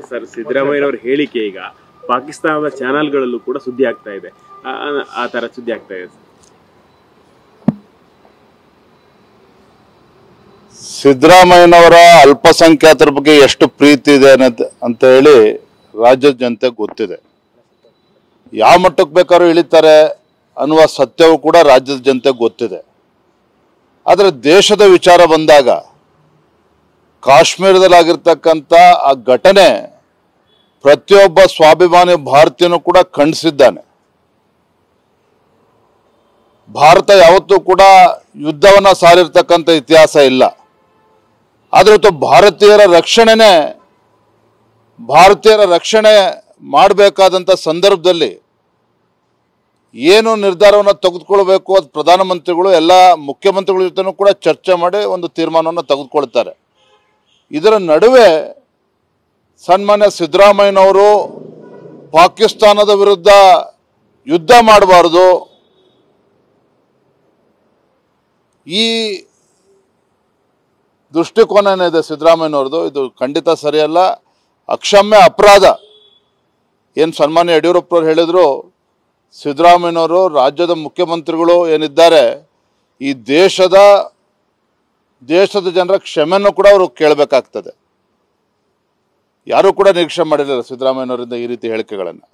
Sir, ಸಿದ್ದರಾಮಯ್ಯನವರ ಹೇಳಿಕೆ ಈಗ ಪಾಕಿಸ್ತಾನದ ಚಾನೆಲ್ಗಳಲ್ಲೂ ಕೂಡ ಸುದ್ದಿ ಆಗ್ತಾ ಇದೆ. ಆ ತರ ಸುದ್ದಿ ಆಗ್ತಾ ಇದೆ. ಸಿದ್ದರಾಮಯ್ಯನವರ ಅಲ್ಪಸಂಖ್ಯಾತರ ಬಗ್ಗೆ ಎಷ್ಟು ಪ್ರೀತಿ ಇದೆ ಅಂತ ಹೇಳಿ ರಾಜ್ಯದ ಜನತೆ ಗೊತ್ತಿದೆ. ಯಾವ ಮಟ್ಟಕ್ಕೆ ಬೇಕಾದ್ರೂ ಇಳಿತಾರೆ ಅನ್ನುವ ಸತ್ಯವೂ ಕೂಡ ರಾಜ್ಯದ ಜನತೆ ಗೊತ್ತಿದೆ. ಆದರೆ ದೇಶದ ವಿಚಾರ ಬಂದಾಗ ಕಾಶ್ಮೀರದಲ್ಲಾಗಿರ್ತಕ್ಕಂಥ ಆ ಘಟನೆ ಪ್ರತಿಯೊಬ್ಬ ಸ್ವಾಭಿಮಾನಿ ಭಾರತೀಯನೂ ಕೂಡ ಖಂಡಿಸಿದ್ದಾನೆ. ಭಾರತ ಯಾವತ್ತೂ ಕೂಡ ಯುದ್ಧವನ್ನ ಸಾರಿರ್ತಕ್ಕಂಥ ಇತಿಹಾಸ ಇಲ್ಲ. ಆದ್ರೆ ಭಾರತೀಯರ ರಕ್ಷಣೆ ಮಾಡಬೇಕಾದಂಥ ಸಂದರ್ಭದಲ್ಲಿ ಏನು ನಿರ್ಧಾರವನ್ನು ತೆಗೆದುಕೊಳ್ಬೇಕು ಅದು ಪ್ರಧಾನಮಂತ್ರಿಗಳು ಎಲ್ಲ ಮುಖ್ಯಮಂತ್ರಿಗಳ ಜೊತೆನೂ ಕೂಡ ಚರ್ಚೆ ಮಾಡಿ ಒಂದು ತೀರ್ಮಾನವನ್ನು ತೆಗೆದುಕೊಳ್ತಾರೆ. ಇದರ ನಡುವೆ ಸನ್ಮಾನ್ಯ ಸಿದ್ದರಾಮಯ್ಯನವರು ಪಾಕಿಸ್ತಾನದ ವಿರುದ್ಧ ಯುದ್ಧ ಮಾಡಬಾರ್ದು, ಈ ದೃಷ್ಟಿಕೋನ ಏನಿದೆ ಸಿದ್ದರಾಮಯ್ಯನವ್ರದ್ದು, ಇದು ಖಂಡಿತ ಸರಿಯಲ್ಲ, ಅಕ್ಷಮ್ಯ ಅಪರಾಧ. ಏನು ಸನ್ಮಾನ್ಯ ಯಡಿಯೂರಪ್ಪನವ್ರು ಹೇಳಿದ್ರು, ಸಿದ್ದರಾಮಯ್ಯನವರು ರಾಜ್ಯದ ಮುಖ್ಯಮಂತ್ರಿಗಳು ಏನಿದ್ದಾರೆ ಈ ದೇಶದ ಜನರ ಕ್ಷಮೆಯನ್ನು ಕೂಡ ಅವರು ಕೇಳಬೇಕಾಗ್ತದೆ. ಯಾರೂ ಕೂಡ ನಿರೀಕ್ಷೆ ಮಾಡಿರಲಿಲ್ಲ ಸಿದ್ದರಾಮಯ್ಯನವರಿಂದ ಈ ರೀತಿ ಹೇಳಿಕೆಗಳನ್ನು.